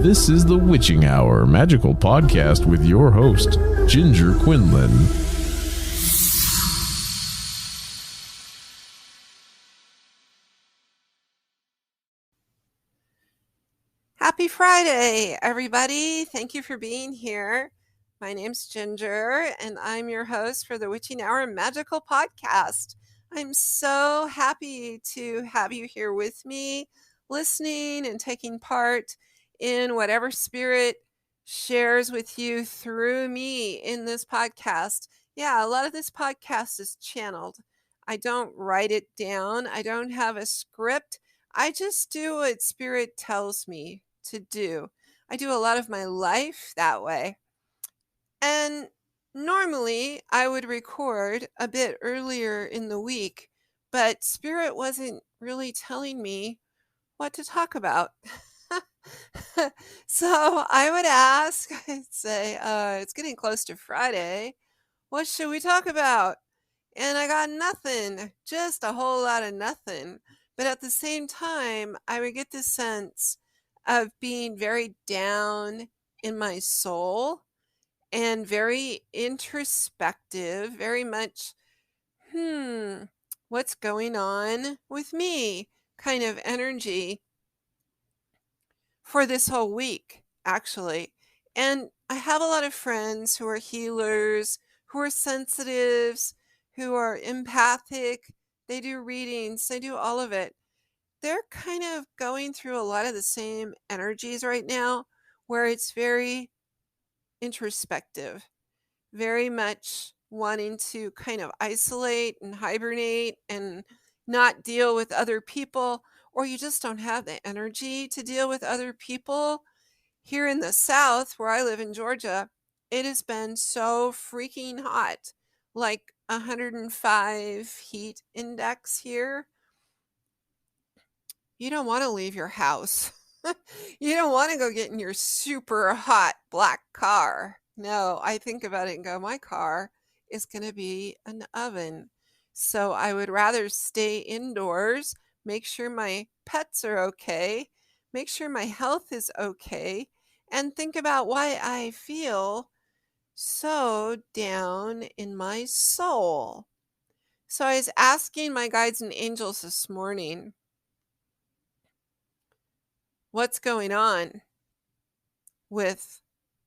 This is the Witching Hour Magical Podcast with your host, Ginger Quinlan. Happy Friday, everybody. Thank you for being here. My name's Ginger, and I'm your host for the Witching Hour Magical Podcast. I'm so happy to have you here with me, listening and taking part in whatever spirit shares with you through me in this podcast. Yeah, a lot of this podcast is channeled. I don't write it down. I don't have a script. I just do what spirit tells me to do. I do a lot of my life that way. And normally I would record a bit earlier in the week, but spirit wasn't really telling me what to talk about. So I would ask, I'd say, it's getting close to Friday. What should we talk about? And I got nothing, just a whole lot of nothing. But at the same time, I would get this sense of being very down in my soul and very introspective, very much, what's going on with me kind of energy for this whole week, actually. And I have a lot of friends who are healers, who are sensitives, who are empathic. They do readings, they do all of it. They're kind of going through a lot of the same energies right now, where it's very introspective, very much wanting to kind of isolate and hibernate and not deal with other people, or you just don't have the energy to deal with other people. Here in the South, where I live in Georgia, it has been so freaking hot, like 105 heat index here. You don't want to leave your house. You don't want to go get in your super hot black car. No, I think about it and go, my car is going to be an oven. So I would rather stay indoors, make sure my pets are okay, make sure my health is okay, and think about why I feel so down in my soul. So I was asking my guides and angels this morning, what's going on with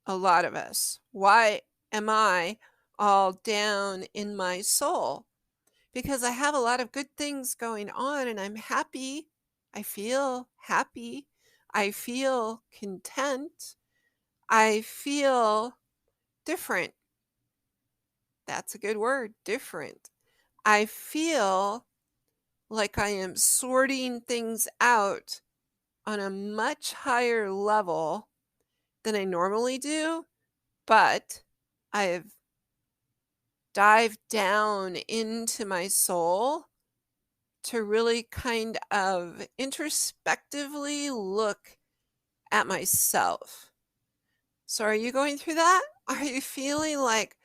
a lot of us? Why am I all down in my soul? Because I have a lot of good things going on and I'm happy. I feel happy. I feel content. I feel different. That's a good word, different. I feel like I am sorting things out on a much higher level than I normally do, but I've dived down into my soul to really kind of introspectively look at myself. So are you going through that? Are you feeling like,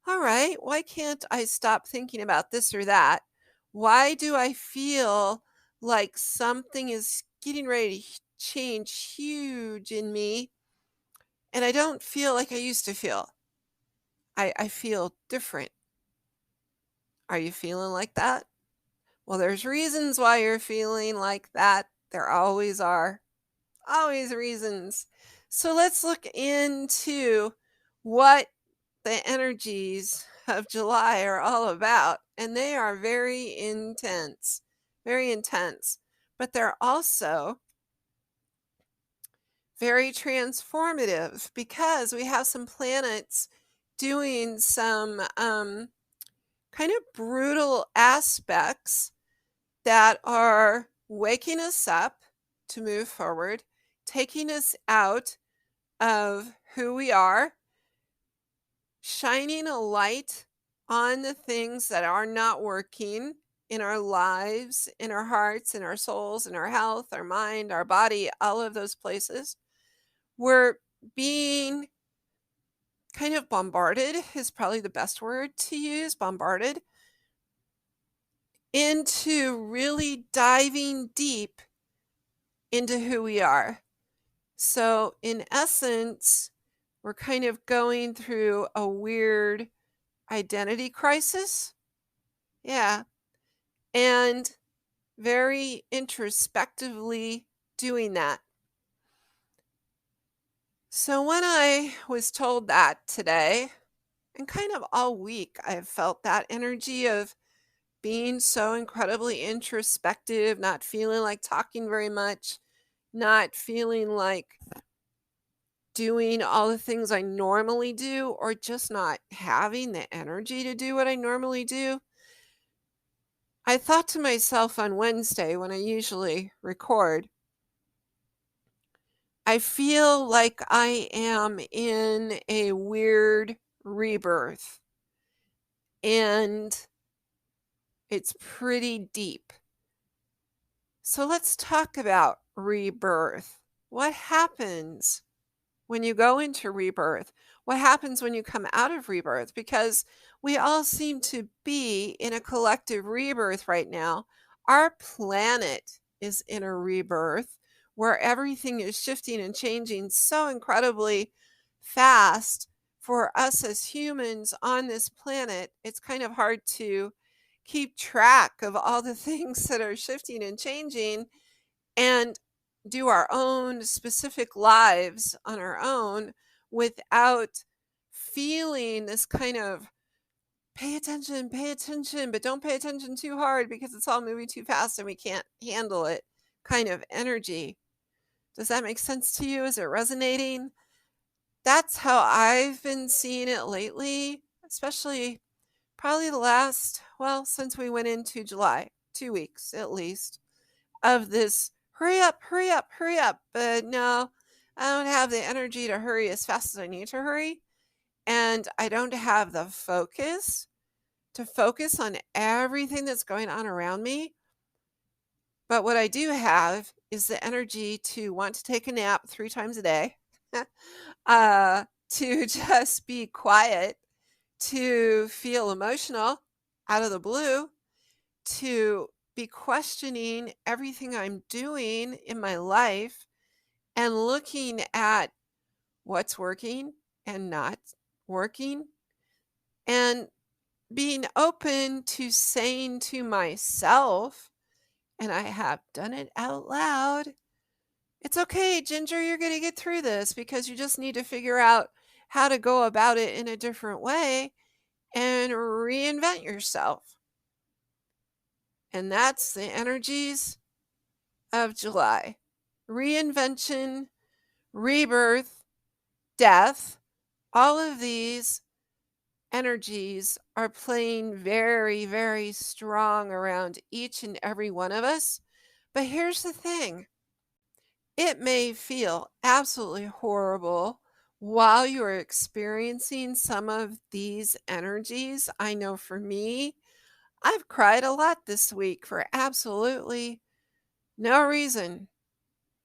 all right, why can't I stop thinking about this or that? Why do I feel like something is getting ready to change huge in me? And I don't feel like I used to feel. I feel different. Are you feeling like that? Well, there's reasons why you're feeling like that. There always are. Always reasons. So let's look into what the energies of July are all about. And they are very intense. Very intense. But they're also very transformative because we have some planets doing some kind of brutal aspects that are waking us up to move forward, taking us out of who we are, shining a light on the things that are not working in our lives, in our hearts, in our souls, in our health, our mind, our body, all of those places. We're being kind of bombarded is probably the best word to use, bombarded, into really diving deep into who we are. So, in essence, we're kind of going through a weird identity crisis. Yeah. And very introspectively doing that. So, when I was told that today, and kind of all week, I've felt that energy of being so incredibly introspective, not feeling like talking very much, not feeling like doing all the things I normally do, or just not having the energy to do what I normally do. I thought to myself on Wednesday when I usually record, I feel like I am in a weird rebirth, and it's pretty deep. So let's talk about rebirth. What happens when you go into rebirth? What happens when you come out of rebirth? Because we all seem to be in a collective rebirth right now. Our planet is in a rebirth where everything is shifting and changing so incredibly fast for us as humans on this planet. It's kind of hard to keep track of all the things that are shifting and changing and do our own specific lives on our own without feeling this kind of pay attention, but don't pay attention too hard because it's all moving too fast and we can't handle it kind of energy. Does that make sense to you? Is it resonating? That's how I've been seeing it lately, especially probably the last, well, since we went into July, 2 weeks at least, of this hurry up, hurry up, hurry up. But no, I don't have the energy to hurry as fast as I need to hurry. And I don't have the focus to focus on everything that's going on around me. But what I do have is the energy to want to take a nap 3 times a day, to just be quiet, to feel emotional out of the blue, to be questioning everything I'm doing in my life and looking at what's working and not working, and being open to saying to myself, and I have done it out loud, it's okay, Ginger, you're going to get through this because you just need to figure out how to go about it in a different way and reinvent yourself. And that's the energies of July. Reinvention, rebirth, death, all of these energies are playing very, very strong around each and every one of us. But here's the thing, it may feel absolutely horrible while you're experiencing some of these energies. I know for me, I've cried a lot this week for absolutely no reason.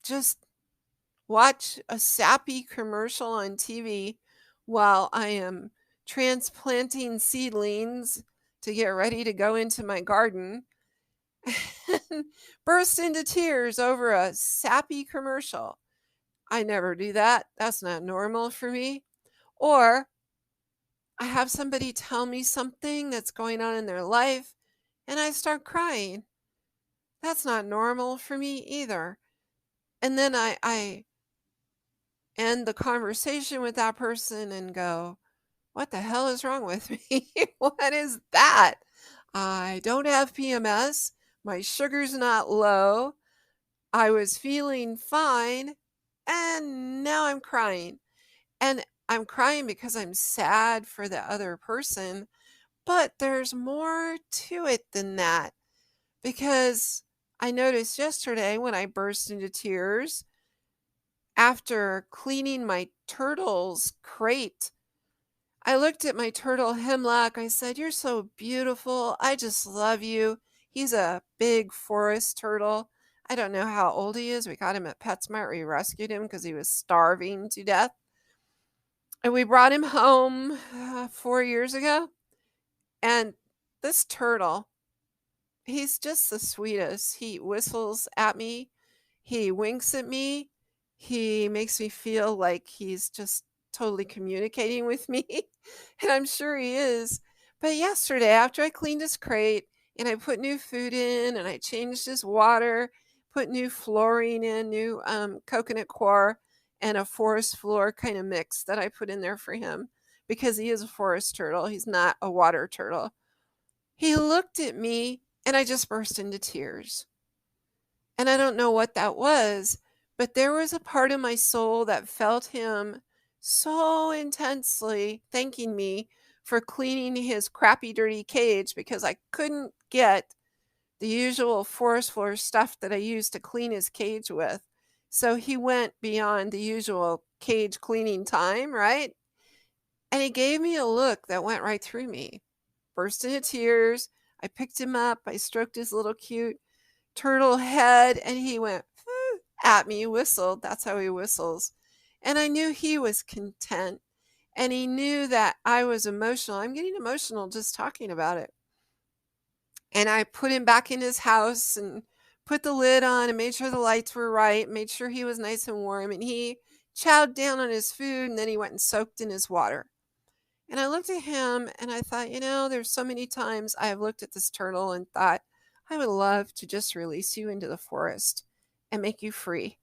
Just watch a sappy commercial on TV while I am transplanting seedlings to get ready to go into my garden and burst into tears over a sappy commercial. I never do that. That's not normal for me. Or I have somebody tell me something that's going on in their life and I start crying. That's not normal for me either. And then I end the conversation with that person and go, what the hell is wrong with me? What is that? I don't have PMS. My sugar's not low. I was feeling fine. And now I'm crying. And I'm crying because I'm sad for the other person. But there's more to it than that. Because I noticed yesterday when I burst into tears after cleaning my turtle's crate, I looked at my turtle Hemlock. I said, "You're so beautiful. I just love you." He's a big forest turtle. I don't know how old he is. We got him at PetSmart. We rescued him because he was starving to death. And we brought him home 4 years ago. And this turtle, he's just the sweetest. He whistles at me. He winks at me. He makes me feel like he's just totally communicating with me, and I'm sure he is. But yesterday, after I cleaned his crate and I put new food in and I changed his water, put new flooring in, new coconut coir, and a forest floor kind of mix that I put in there for him because he is a forest turtle. He's not a water turtle. He looked at me and I just burst into tears. And I don't know what that was, but there was a part of my soul that felt him so intensely thanking me for cleaning his crappy, dirty cage because I couldn't get the usual forest floor stuff that I used to clean his cage with. So he went beyond the usual cage cleaning time, right? And he gave me a look that went right through me. Burst into tears. I picked him up. I stroked his little cute turtle head, and he went at me, whistled. That's how he whistles. And I knew he was content, and he knew that I was emotional. I'm getting emotional just talking about it. And I put him back in his house and put the lid on and made sure the lights were right, made sure he was nice and warm, and he chowed down on his food, and then he went and soaked in his water. And I looked at him and I thought, there's so many times I have looked at this turtle and thought, I would love to just release you into the forest and make you free.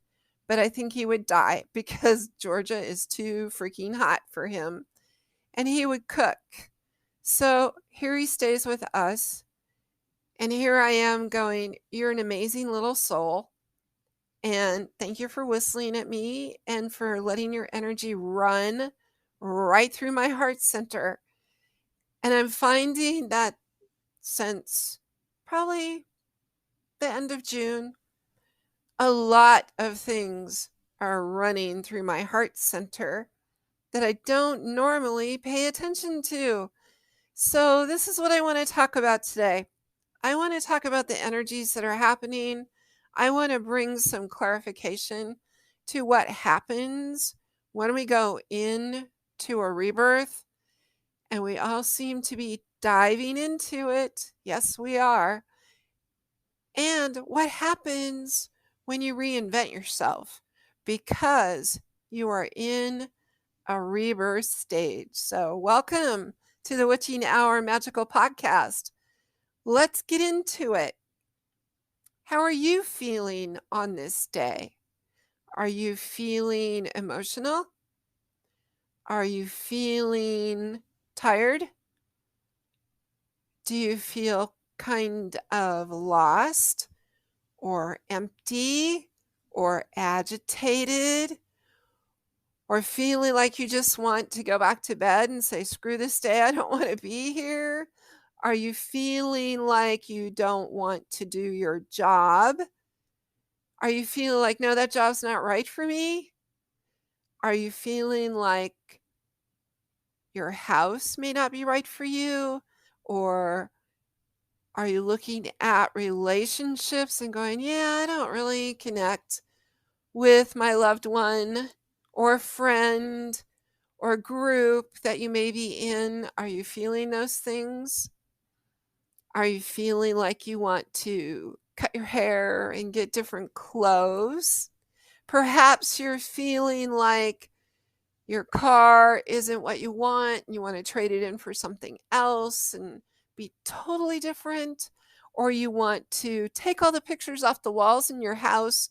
But I think he would die because Georgia is too freaking hot for him. And he would cook. So here he stays with us. And here I am going, you're an amazing little soul. And thank you for whistling at me and for letting your energy run right through my heart center. And I'm finding that since probably the end of June, a lot of things are running through my heart center that I don't normally pay attention to. So this is what I want to talk about today. I want to talk about the energies that are happening. I want to bring some clarification to what happens when we go into a rebirth. And we all seem to be diving into it. Yes, we are. And what happens when you reinvent yourself because you are in a rebirth stage. So, welcome to the Witching Hour Magical Podcast. Let's get into it. How are you feeling on this day? Are you feeling emotional? Are you feeling tired? Do you feel kind of lost or empty or agitated or feeling like you just want to go back to bed and say, screw this day, I don't want to be here? Are you feeling like you don't want to do your job? Are you feeling like, no, that job's not right for me? Are you feeling like your house may not be right for you? Or are you looking at relationships and going, yeah, I don't really connect with my loved one or friend or group that you may be in? Are you feeling those things? Are you feeling like you want to cut your hair and get different clothes? Perhaps you're feeling like your car isn't what you want and you want to trade it in for something else and be totally different. Or you want to take all the pictures off the walls in your house,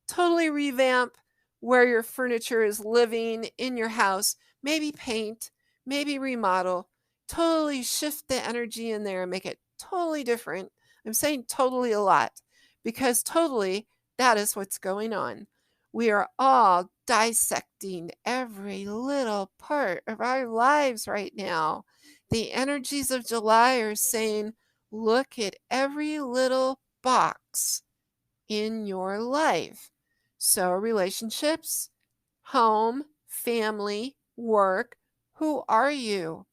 totally revamp where your furniture is living in your house, maybe paint, maybe remodel, totally shift the energy in there and make it totally different. I'm saying totally a lot because totally that is what's going on. We are all dissecting every little part of our lives right now. The energies of July are saying, look at every little box in your life. So, relationships, home, family, work. Who are you?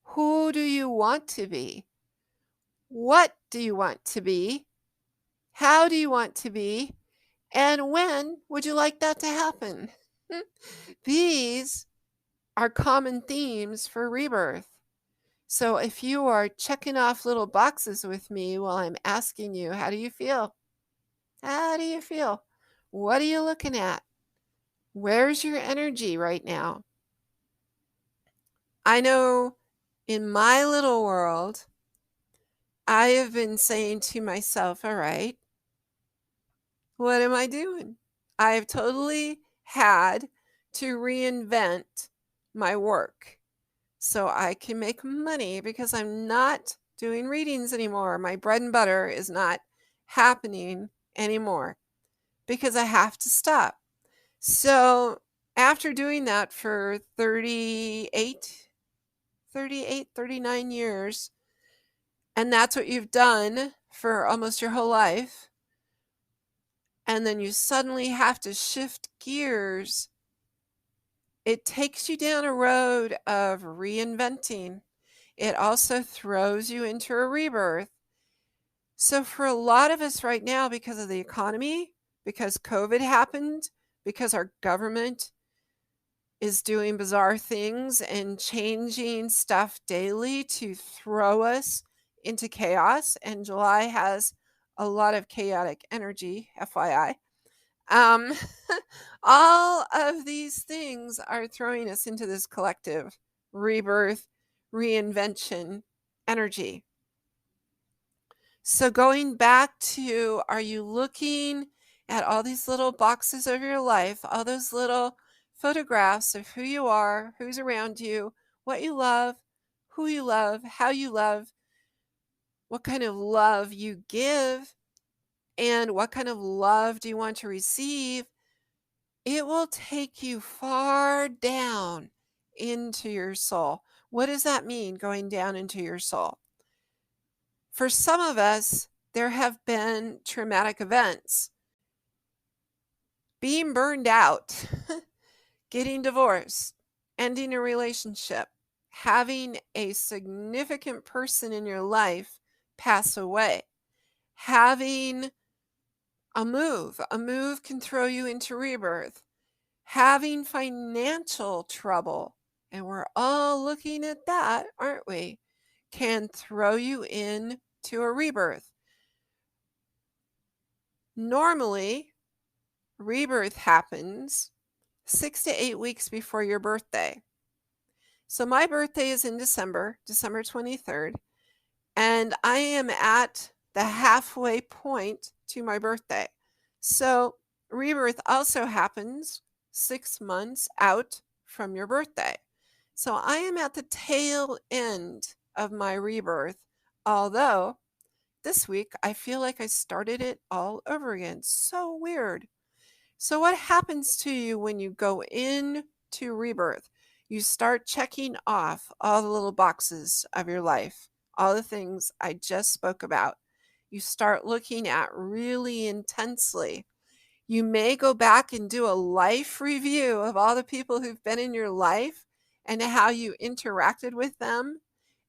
Who do you want to be? What do you want to be? How do you want to be? And when would you like that to happen? These are common themes for rebirth. So if you are checking off little boxes with me while I'm asking you, how do you feel? How do you feel? What are you looking at? Where's your energy right now? I know in my little world, I have been saying to myself, all right, what am I doing? I have totally had to reinvent my work so I can make money because I'm not doing readings anymore. My bread and butter is not happening anymore because I have to stop. So after doing that for 39 years, and that's what you've done for almost your whole life, and then you suddenly have to shift gears, it takes you down a road of reinventing. It also throws you into a rebirth. So for a lot of us right now, because of the economy, because COVID happened, because our government is doing bizarre things and changing stuff daily to throw us into chaos, and July has a lot of chaotic energy, FYI. Um, all of these things are throwing us into this collective rebirth, reinvention energy. So going back to, are you looking at all these little boxes of your life, all those little photographs of who you are, who's around you, what you love, who you love, how you love, what kind of love you give, and what kind of love do you want to receive? It will take you far down into your soul. What does that mean, going down into your soul? For some of us, there have been traumatic events. Being burned out, getting divorced, ending a relationship, having a significant person in your life pass away, having a move. A move can throw you into rebirth. Having financial trouble, and we're all looking at that, aren't we? Can throw you into a rebirth. Normally, rebirth happens 6 to 8 weeks before your birthday. So my birthday is in December 23rd, and I am at the halfway point to my birthday. So rebirth also happens 6 months out from your birthday. So I am at the tail end of my rebirth, although this week I feel like I started it all over again. So weird. So what happens to you when you go into rebirth? You start checking off all the little boxes of your life, all the things I just spoke about. You start looking at really intensely. You may go back and do a life review of all the people who've been in your life and how you interacted with them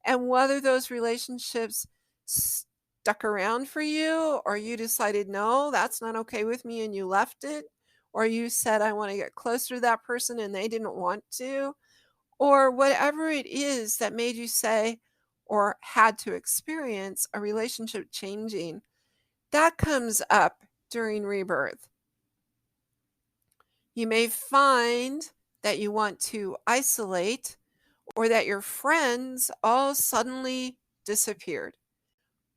and whether those relationships stuck around for you, or you decided, no, that's not okay with me, and you left it, or you said, I want to get closer to that person and they didn't want to, or whatever it is that made you say or had to experience a relationship changing. That comes up during rebirth. You may find that you want to isolate, or that your friends all suddenly disappeared,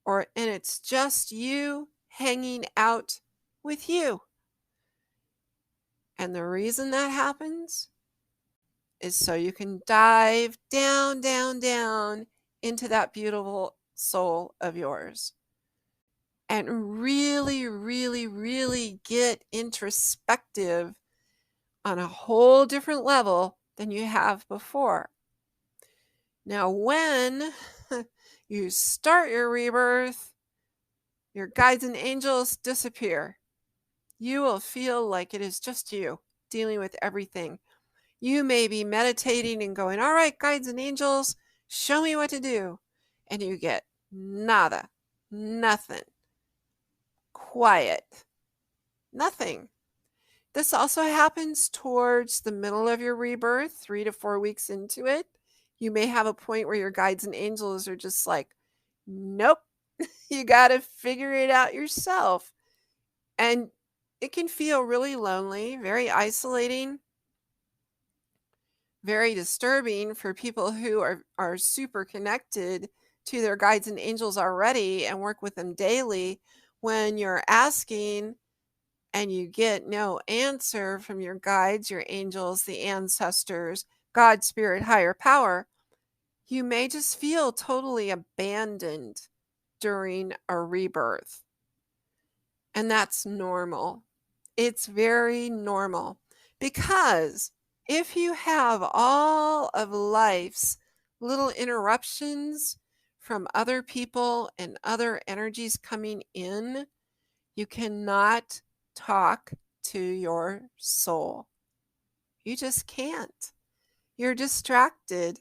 and it's just you hanging out with you. And the reason that happens is so you can dive down, down, down into that beautiful soul of yours and really, really, really get introspective on a whole different level than you have before. Now, when you start your rebirth, your guides and angels disappear. You will feel like it is just you dealing with everything. You may be meditating and going, all right, guides and angels, show me what to do. And you get nada, nothing, quiet, nothing. This also happens towards the middle of your rebirth, 3 to 4 weeks into it. You may have a point where your guides and angels are just like, nope, you got to figure it out yourself. And it can feel really lonely, very isolating, very disturbing for people who are super connected to their guides and angels already and work with them daily. When you're asking and you get no answer from your guides, your angels, the ancestors, God, spirit, higher power, you may just feel totally abandoned during a rebirth. And that's normal. It's very normal, because if you have all of life's little interruptions from other people and other energies coming in, you cannot talk to your soul. You just can't. You're distracted.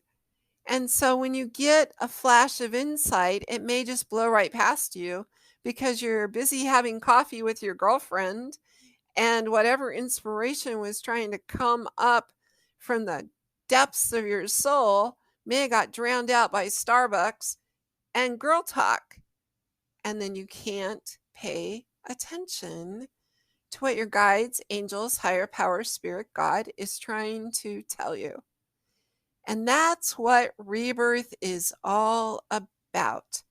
And so when you get a flash of insight, it may just blow right past you because you're busy having coffee with your girlfriend, and whatever inspiration was trying to come up from the depths of your soul may have got drowned out by Starbucks and girl talk. And then you can't pay attention to what your guides, angels, higher power, spirit, God is trying to tell you. And that's what rebirth is all about.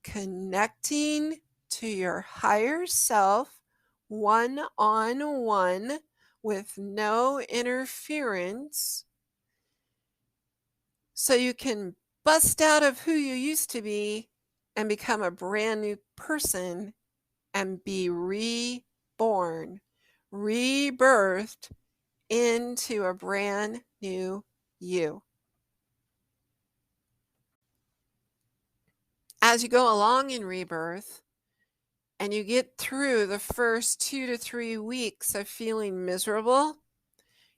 Connecting to your higher self one-on-one with no interference, so you can bust out of who you used to be and become a brand new person and be reborn, rebirthed into a brand new you. As you go along in rebirth and you get through the first 2 to 3 weeks of feeling miserable,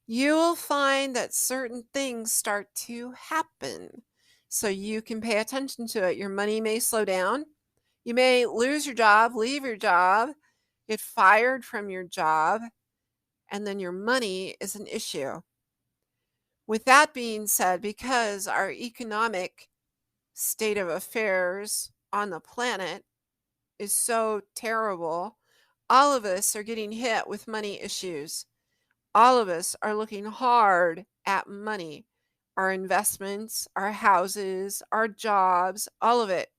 you will find that certain things start to happen. So you can pay attention to it. Your money may slow down. You may lose your job, leave your job, get fired from your job, and then your money is an issue. With that being said, because our economic state of affairs on the planet is so terrible, all of us are getting hit with money issues. All of us are looking hard at money, our investments, our houses, our jobs, all of it.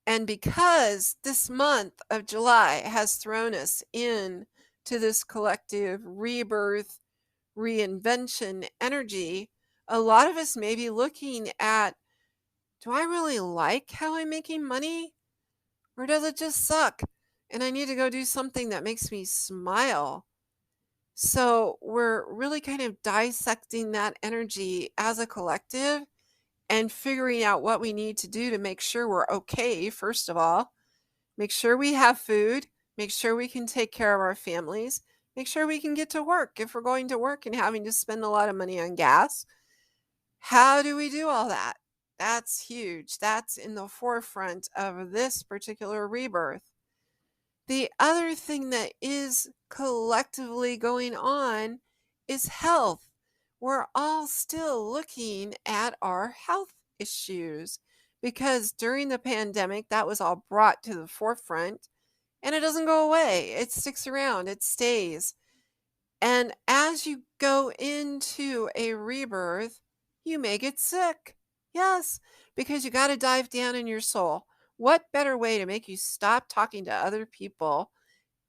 And because this month of July has thrown us in to this collective rebirth, reinvention energy, a lot of us may be looking at, do I really like how I'm making money? Or does it just suck and I need to go do something that makes me smile? So we're really kind of dissecting that energy as a collective and figuring out what we need to do to make sure we're okay, first of all. Make sure we have food. Make sure we can take care of our families. Make sure we can get to work if we're going to work and having to spend a lot of money on gas. How do we do all that? That's huge. That's in the forefront of this particular rebirth. The other thing that is collectively going on is health. We're all still looking at our health issues because during the pandemic, that was all brought to the forefront, and it doesn't go away. It sticks around, it stays. And as you go into a rebirth, you may get sick. Yes, because you got to dive down in your soul. What better way to make you stop talking to other people,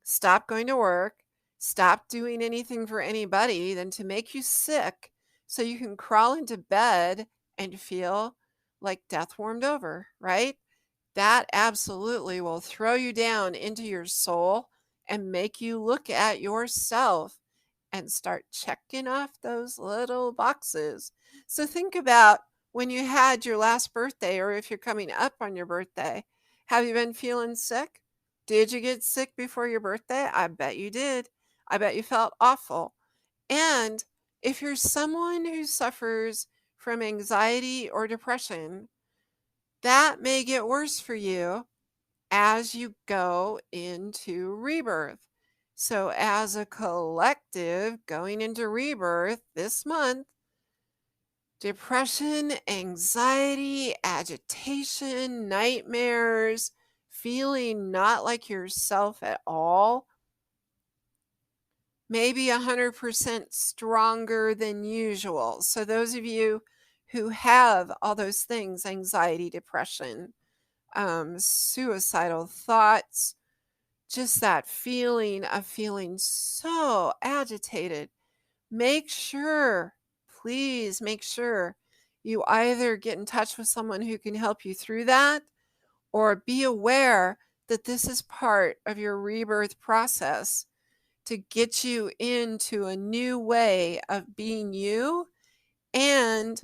stop going to work, stop doing anything for anybody than to make you sick so you can crawl into bed and feel like death warmed over, right? That absolutely will throw you down into your soul and make you look at yourself and start checking off those little boxes. So think about when you had your last birthday, or if you're coming up on your birthday. Have you been feeling sick? Did you get sick before your birthday? I bet you did. I bet you felt awful. And if you're someone who suffers from anxiety or depression, that may get worse for you as you go into rebirth. So, as a collective going into rebirth this month, depression, anxiety, agitation, nightmares, feeling not like yourself at all, maybe 100% stronger than usual. So those of you who have all those things, anxiety, depression, suicidal thoughts, just that feeling of feeling so agitated, make sure, please make sure you either get in touch with someone who can help you through that, or be aware that this is part of your rebirth process to get you into a new way of being you and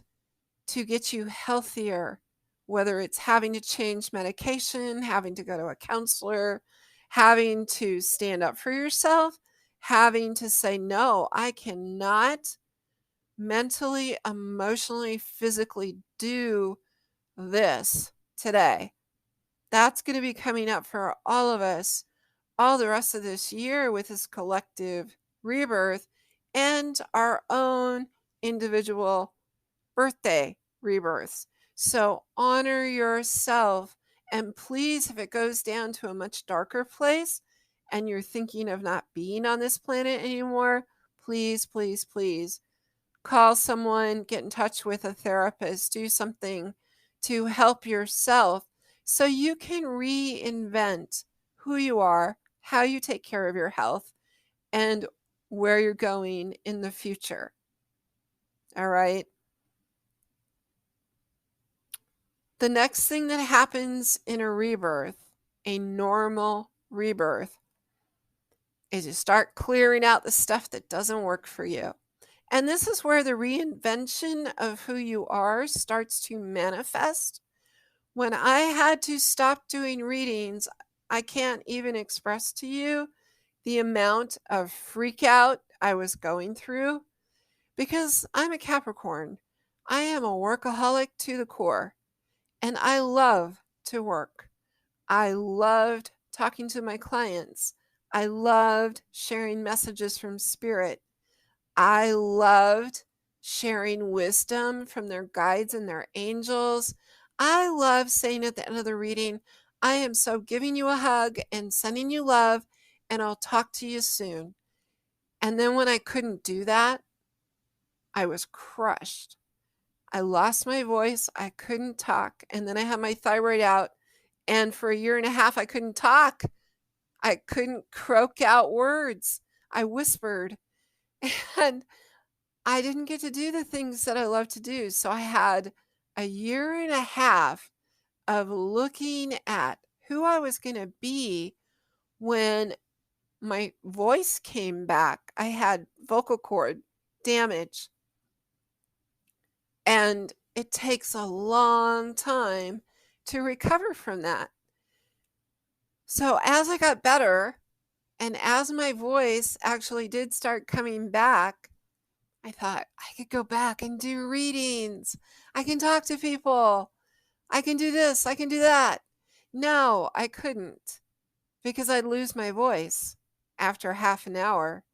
to get you healthier, whether it's having to change medication, having to go to a counselor, having to stand up for yourself, having to say, no, I cannot mentally, emotionally, physically do this today. That's going to be coming up for all of us all the rest of this year with this collective rebirth and our own individual birthday rebirths. So honor yourself. And please, if it goes down to a much darker place and you're thinking of not being on this planet anymore, please, please, please call someone, get in touch with a therapist, do something to help yourself so you can reinvent who you are, how you take care of your health, and where you're going in the future. All right. The next thing that happens in a rebirth, a normal rebirth, is you start clearing out the stuff that doesn't work for you. And this is where the reinvention of who you are starts to manifest. When I had to stop doing readings, I can't even express to you the amount of freak out I was going through because I'm a Capricorn. I am a workaholic to the core, and I love to work. I loved talking to my clients. I loved sharing messages from spirit. I loved sharing wisdom from their guides and their angels. I love saying at the end of the reading, I am so giving you a hug and sending you love, and I'll talk to you soon. And then when I couldn't do that, I was crushed. I lost my voice. I couldn't talk. And then I had my thyroid out. And for a year and a half, I couldn't talk. I couldn't croak out words. I whispered. And I didn't get to do the things that I love to do. So I had a year and a half of looking at who I was going to be when my voice came back. I had vocal cord damage. And it takes a long time to recover from that. So as I got better and as my voice actually did start coming back, I thought I could go back and do readings. I can talk to people. I can do this. I can do that. No, I couldn't because I'd lose my voice after half an hour,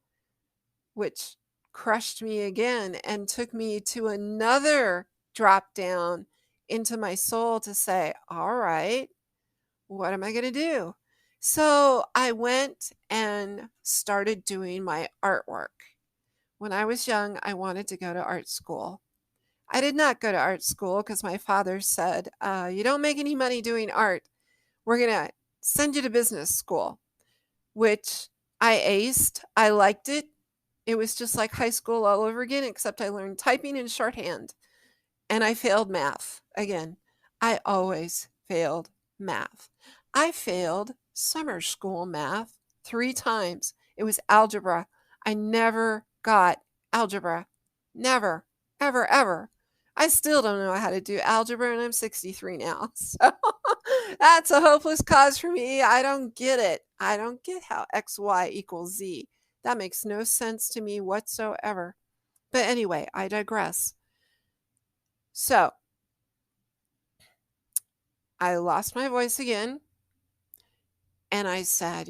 which crushed me again and took me to another drop down into my soul to say, all right, what am I going to do? So I went and started doing my artwork. When I was young, I wanted to go to art school. I did not go to art school because my father said, you don't make any money doing art. We're going to send you to business school, which I aced. I liked it. It was just like high school all over again, except I learned typing and shorthand. And I failed math again. I always failed math. I failed summer school math 3 times. It was algebra. I never got algebra. Never, ever, ever. I still don't know how to do algebra, and I'm 63 now. So that's a hopeless cause for me. I don't get it. I don't get how X, Y equals Z. That makes no sense to me whatsoever. But anyway, I digress. So I lost my voice again. And I said,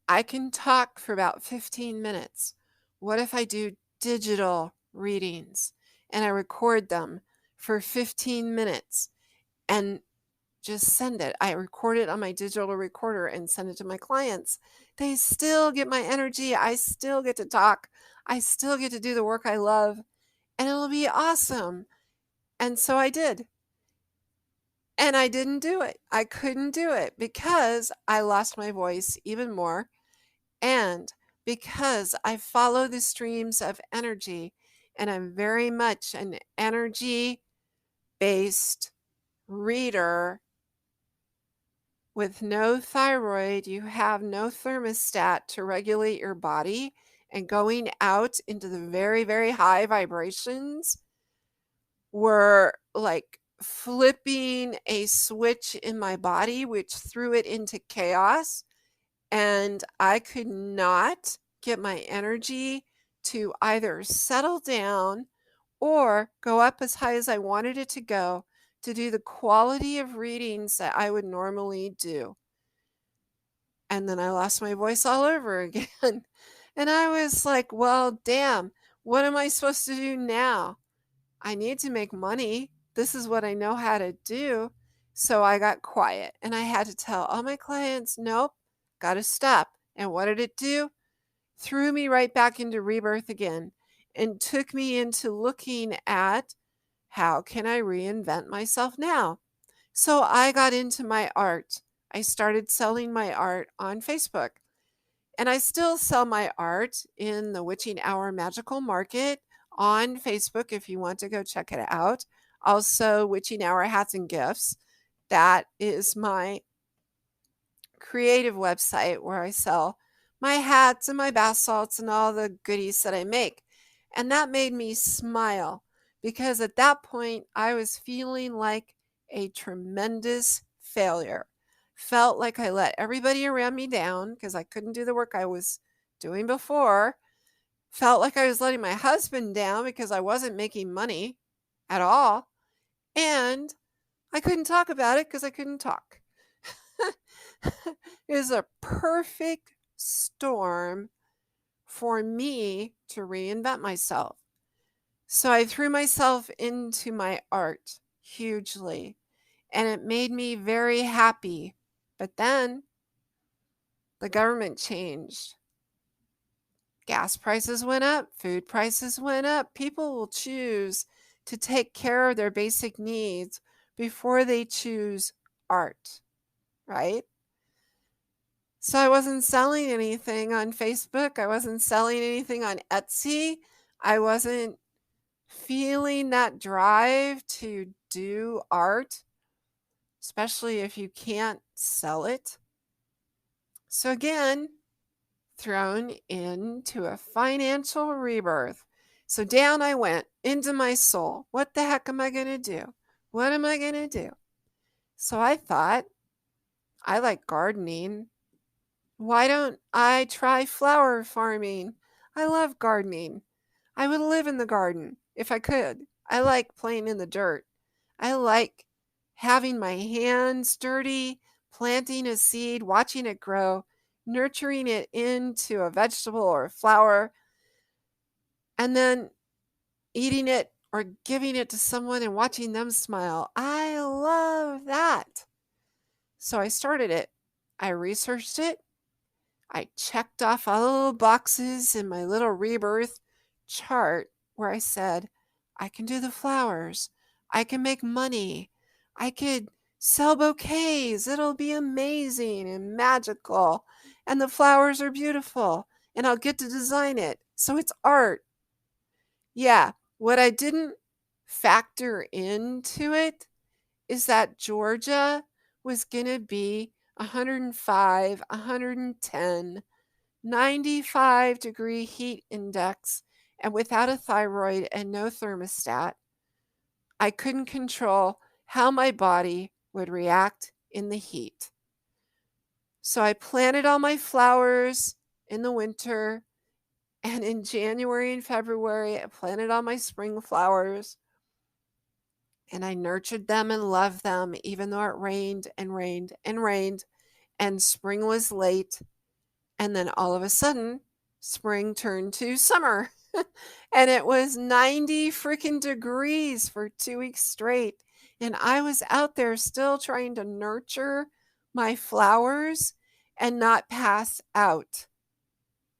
I can talk for about 15 minutes. What if I do digital readings and I record them for 15 minutes and just send it. I record it on my digital recorder and send it to my clients. They still get my energy. I still get to talk. I still get to do the work I love, and it'll be awesome. And so I did. And I didn't do it. I couldn't do it because I lost my voice even more. And because I follow the streams of energy, and I'm very much an energy based reader with no thyroid, you have no thermostat to regulate your body, and going out into the very, very high vibrations were like flipping a switch in my body, which threw it into chaos. And I could not get my energy to either settle down or go up as high as I wanted it to go to do the quality of readings that I would normally do. And then I lost my voice all over again. And I was like, well, damn, what am I supposed to do now? I need to make money. This is what I know how to do. So I got quiet and I had to tell all my clients, nope, got to stop. And what did it do? Threw me right back into rebirth again and took me into looking at how can I reinvent myself now? So I got into my art. I started selling my art on Facebook. And I still sell my art in the Witching Hour Magical Market on Facebook if you want to go check it out. Also, Witching Hour Hats and Gifts. That is my creative website where I sell my hats and my bath salts and all the goodies that I make. And that made me smile because at that point I was feeling like a tremendous failure. Felt like I let everybody around me down because I couldn't do the work I was doing before. Felt like I was letting my husband down because I wasn't making money at all. And I couldn't talk about it because I couldn't talk. It was a perfect storm for me to reinvent myself. So I threw myself into my art hugely, and it made me very happy. But then the government changed. Gas prices went up, food prices went up. People will choose to take care of their basic needs before they choose art, right? So I wasn't selling anything on Facebook. I wasn't selling anything on Etsy. I wasn't feeling that drive to do art, especially if you can't sell it. So again, thrown into a financial rebirth. So down I went into my soul. What the heck am I going to do? What am I going to do? So I thought, I like gardening. Why don't I try flower farming? I love gardening. I would live in the garden if I could. I like playing in the dirt. I like having my hands dirty, planting a seed, watching it grow, nurturing it into a vegetable or a flower, and then eating it or giving it to someone and watching them smile. I love that. So I started it. I researched it. I checked off all the little boxes in my little rebirth chart where I said, I can do the flowers. I can make money. I could sell bouquets. It'll be amazing and magical. And the flowers are beautiful. And I'll get to design it. So it's art. Yeah, what I didn't factor into it is that Georgia was going to be 105, 110, 95-degree heat index, and without a thyroid and no thermostat, I couldn't control how my body would react in the heat. So I planted all my flowers in the winter, and in January and February, I planted all my spring flowers, and I nurtured them and loved them, even though it rained and rained and rained, and spring was late. And then all of a sudden, spring turned to summer. And it was 90 freaking degrees for 2 weeks straight. And I was out there still trying to nurture my flowers and not pass out.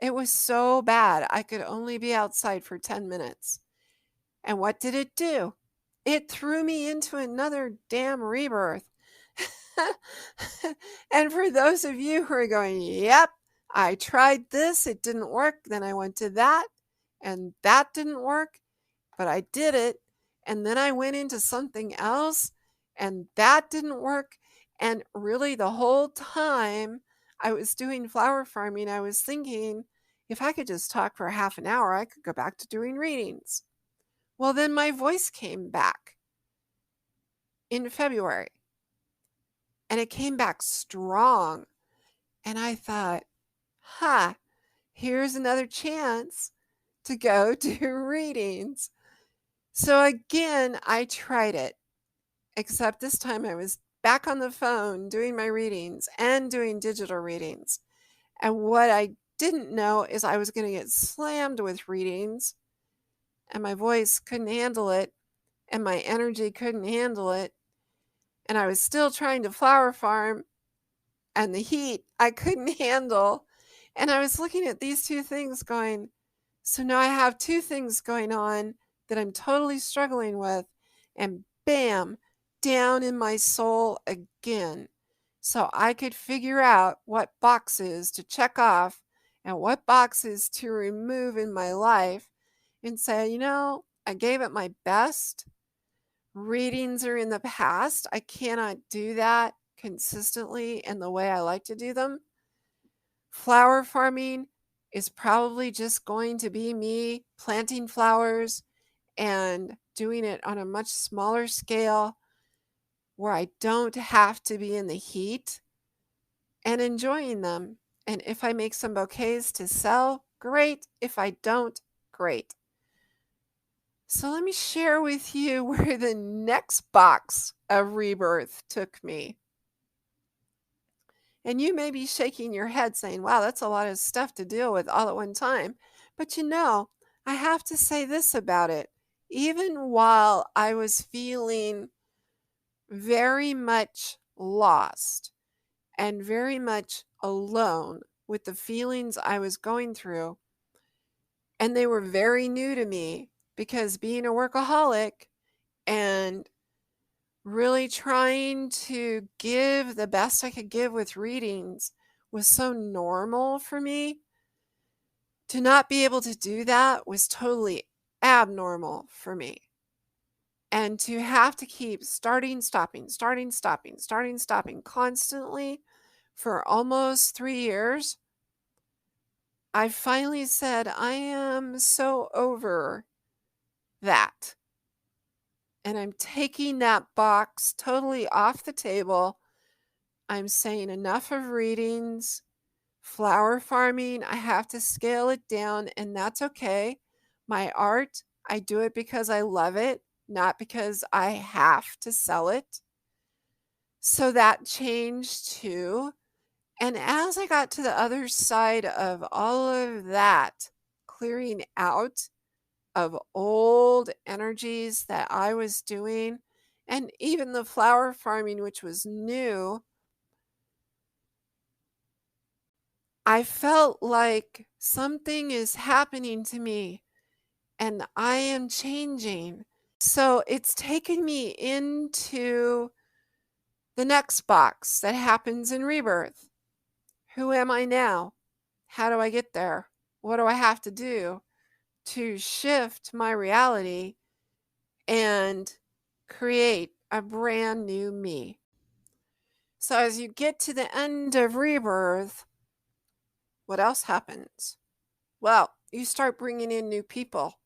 It was so bad. I could only be outside for 10 minutes. And what did it do? It threw me into another damn rebirth. And for those of you who are going, yep, I tried this, it didn't work. Then I went to that, and that didn't work, but I did it. And then I went into something else, and that didn't work. And really, the whole time I was doing flower farming, I was thinking, if I could just talk for half an hour, I could go back to doing readings. Well, then my voice came back in February, and it came back strong. And I thought, here's another chance to go do readings. So again, I tried it, except this time I was back on the phone doing my readings and doing digital readings. And what I didn't know is I was going to get slammed with readings, and my voice couldn't handle it, and my energy couldn't handle it. And I was still trying to flower farm, and the heat I couldn't handle. And I was looking at these two things going, so now I have two things going on that I'm totally struggling with, and bam, down in my soul again. So I could figure out what boxes to check off and what boxes to remove in my life and say, I gave it my best. Readings are in the past. I cannot do that consistently in the way I like to do them. Flower farming is probably just going to be me planting flowers and doing it on a much smaller scale where I don't have to be in the heat and enjoying them. And if I make some bouquets to sell, great. If I don't, great. So let me share with you where the next box of rebirth took me. And you may be shaking your head saying, wow, that's a lot of stuff to deal with all at one time. But I have to say this about it. Even while I was feeling very much lost and very much alone with the feelings I was going through, and they were very new to me because being a workaholic and really trying to give the best I could give with readings was so normal for me. To not be able to do that was totally abnormal for me. And to have to keep starting, stopping constantly for almost 3 years, I finally said, I am so over that. And I'm taking that box totally off the table. I'm saying enough of readings. Flower farming, I have to scale it down, and that's okay. My art, I do it because I love it, not because I have to sell it. So that changed too. And as I got to the other side of all of that, clearing out of old energies that I was doing, and even the flower farming, which was new, I felt like something is happening to me and I am changing. So it's taken me into the next box that happens in rebirth. Who am I now? How do I get there? What do I have to do to shift my reality and create a brand new me? So as you get to the end of rebirth, what else happens? Well, you start bringing in new people,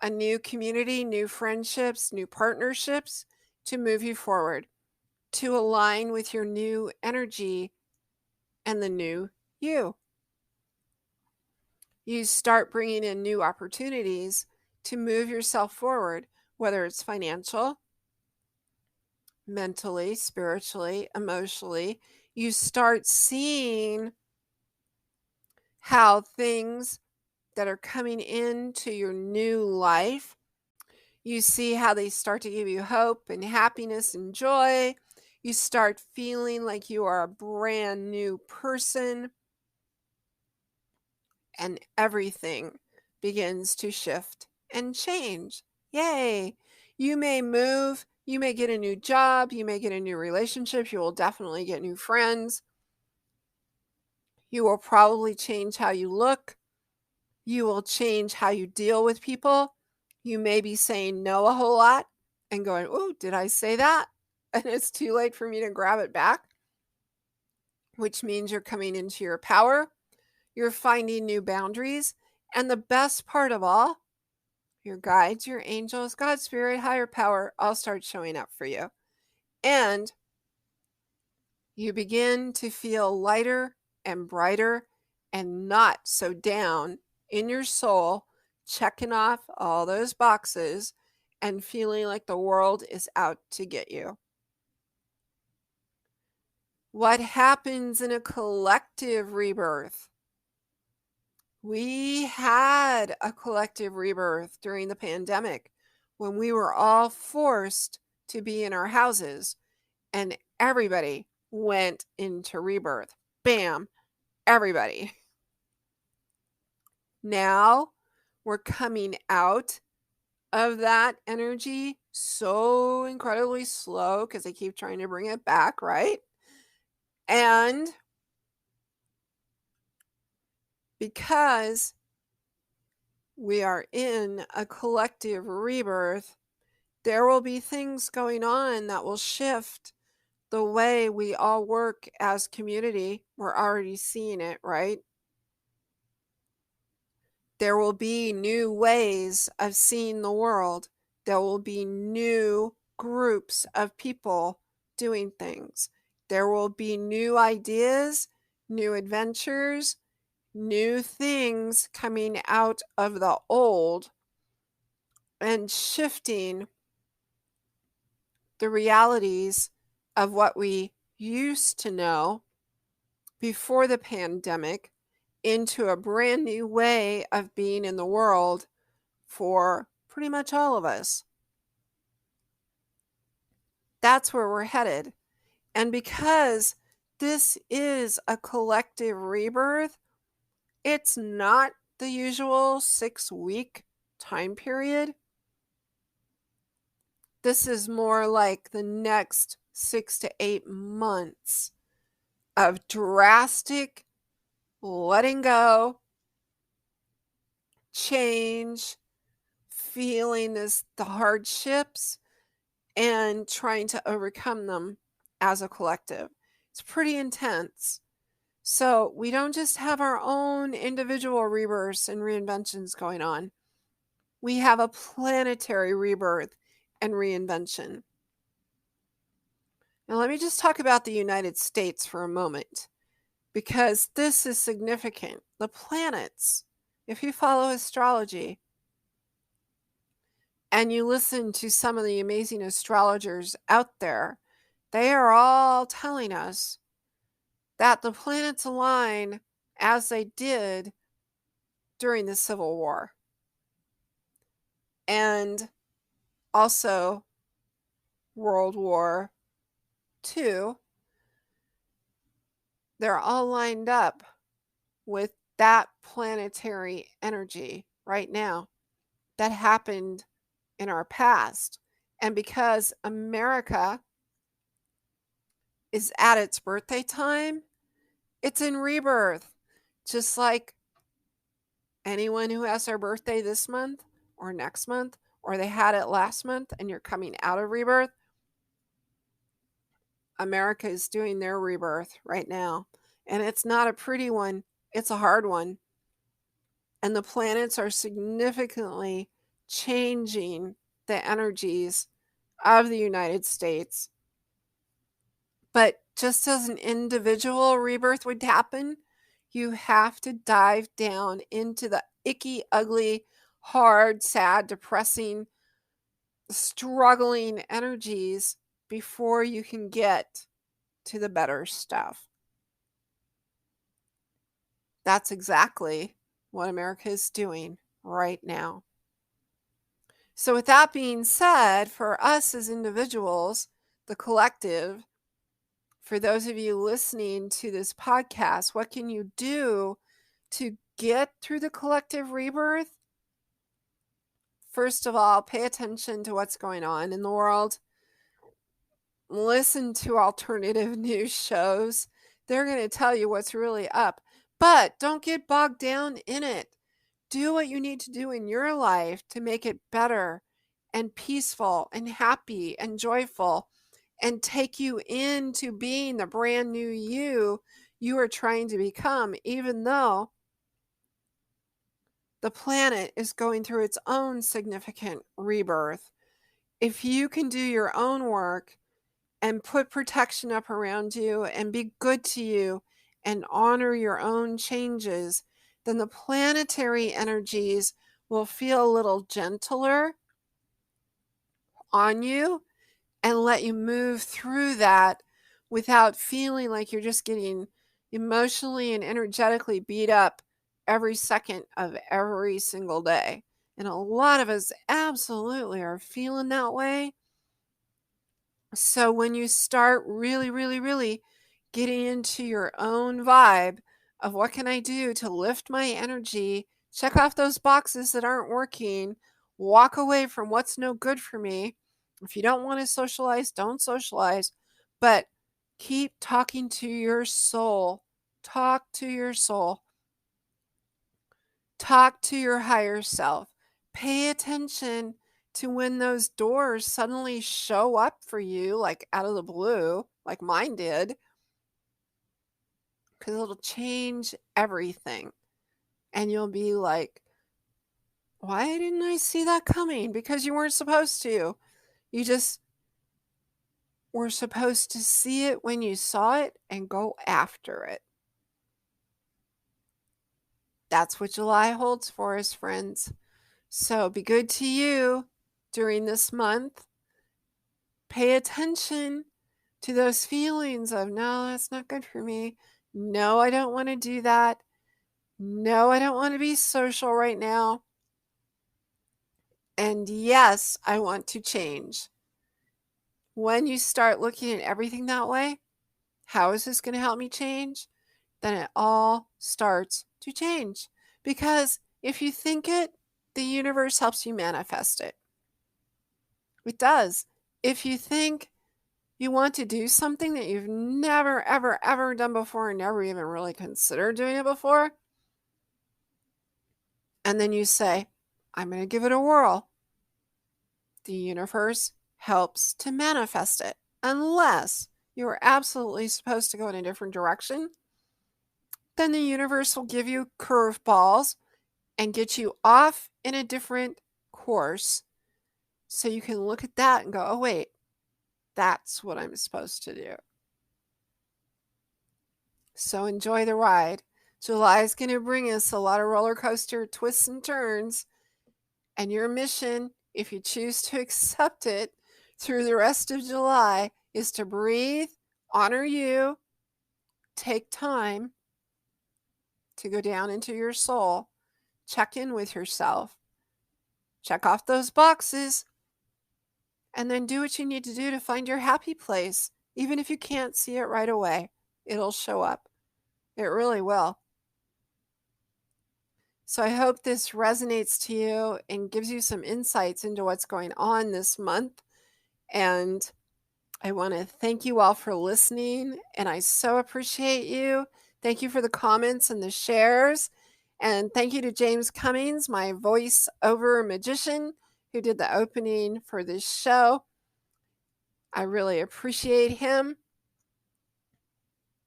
a new community, new friendships, new partnerships to move you forward, to align with your new energy and the new you. You start bringing in new opportunities to move yourself forward, whether it's financial, mentally, spiritually, emotionally. You start seeing how things that are coming into your new life, You see how they start to give you hope and happiness and joy. You start feeling like you are a brand new person, and everything begins to shift and change. Yay! You may move, you may get a new job, you may get a new relationship, you will definitely get new friends. You will probably change how you look. You will change how you deal with people. You may be saying no a whole lot and going, "Oh, did I say that?" And it's too late for me to grab it back, which means you're coming into your power. You're finding new boundaries. And the best part of all, your guides, your angels, God, spirit, higher power all start showing up for you. And you begin to feel lighter and brighter and not so down in your soul, checking off all those boxes and feeling like the world is out to get you. What happens in a collective rebirth? We had a collective rebirth during the pandemic when we were all forced to be in our houses and everybody went into rebirth. Bam, everybody. Now we're coming out of that energy so incredibly slow because they keep trying to bring it back, right? And because we are in a collective rebirth, there will be things going on that will shift the way we all work as community. We're already seeing it, right? There will be new ways of seeing the world. There will be new groups of people doing things. There will be new ideas, new adventures, new things coming out of the old and shifting the realities of what we used to know before the pandemic into a brand new way of being in the world for pretty much all of us. That's where we're headed. And because this is a collective rebirth, it's not the usual 6-week time period. This is more like the next 6 to 8 months of drastic letting go, change, feeling the hardships, and trying to overcome them as a collective. It's pretty intense. So we don't just have our own individual rebirths and reinventions going on. We have a planetary rebirth and reinvention. Now let me just talk about the United States for a moment, because this is significant. The planets, if you follow astrology and you listen to some of the amazing astrologers out there, they are all telling us that the planets align as they did during the Civil War. And also World War II. They're all lined up with that planetary energy right now that happened in our past. And because America is at its birthday time, it's in rebirth. Just like anyone who has their birthday this month or next month, or they had it last month and you're coming out of rebirth, America is doing their rebirth right now. And it's not a pretty one, it's a hard one. And the planets are significantly changing the energies of the United States. But just as an individual rebirth would happen, you have to dive down into the icky, ugly, hard, sad, depressing, struggling energies before you can get to the better stuff. That's exactly what America is doing right now. So with that being said, for us as individuals, the collective, for those of you listening to this podcast, what can you do to get through the collective rebirth? First of all, pay attention to what's going on in the world. Listen to alternative news shows. They're going to tell you what's really up. But don't get bogged down in it. Do what you need to do in your life to make it better and peaceful and happy and joyful and take you into being the brand new you are trying to become, even though the planet is going through its own significant rebirth. If you can do your own work and put protection up around you and be good to you and honor your own changes, then the planetary energies will feel a little gentler on you and let you move through that without feeling like you're just getting emotionally and energetically beat up every second of every single day. And a lot of us absolutely are feeling that way. So when you start really getting into your own vibe of what can I do to lift my energy, check off those boxes that aren't working, walk away from what's no good for me. If you don't want to socialize, don't socialize, but keep talking to your soul. Talk to your soul. Talk to your higher self. Pay attention to when those doors suddenly show up for you, like out of the blue, like mine did, because it'll change everything. And you'll be like, why didn't I see that coming? Because you weren't supposed to. You just were supposed to see it when you saw it and go after it. That's what July holds for us, friends. So be good to you during this month. Pay attention to those feelings of, no, that's not good for me. No, I don't want to do that. No, I don't want to be social right now. And yes, I want to change. When you start looking at everything that way, how is this going to help me change? Then it all starts to change. Because if you think it, the universe helps you manifest it. It does. If you think you want to do something that you've never, ever done before and never even really considered doing it before, and then you say, I'm going to give it a whirl, the universe helps to manifest it. Unless you are absolutely supposed to go in a different direction, then the universe will give you curveballs and get you off in a different course so you can look at that and go, oh, wait, that's what I'm supposed to do. So enjoy the ride. July is going to bring us a lot of roller coaster twists and turns. And your mission, if you choose to accept it through the rest of July, is to breathe, honor you, take time to go down into your soul, check in with yourself, check off those boxes, and then do what you need to do to find your happy place. Even if you can't see it right away, it'll show up. It really will. So I hope this resonates to you and gives you some insights into what's going on this month. And I want to thank you all for listening, and I so appreciate you. Thank you for the comments and the shares. And thank you to James Cummings, my voice-over magician, who did the opening for this show. I really appreciate him.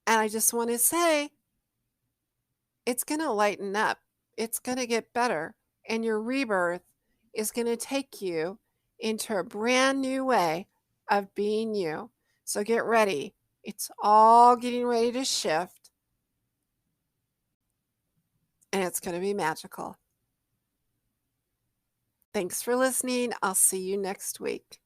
And I just want to say, it's going to lighten up. It's going to get better. And your rebirth is going to take you into a brand new way of being you. So get ready. It's all getting ready to shift. And it's going to be magical. Thanks for listening. I'll see you next week.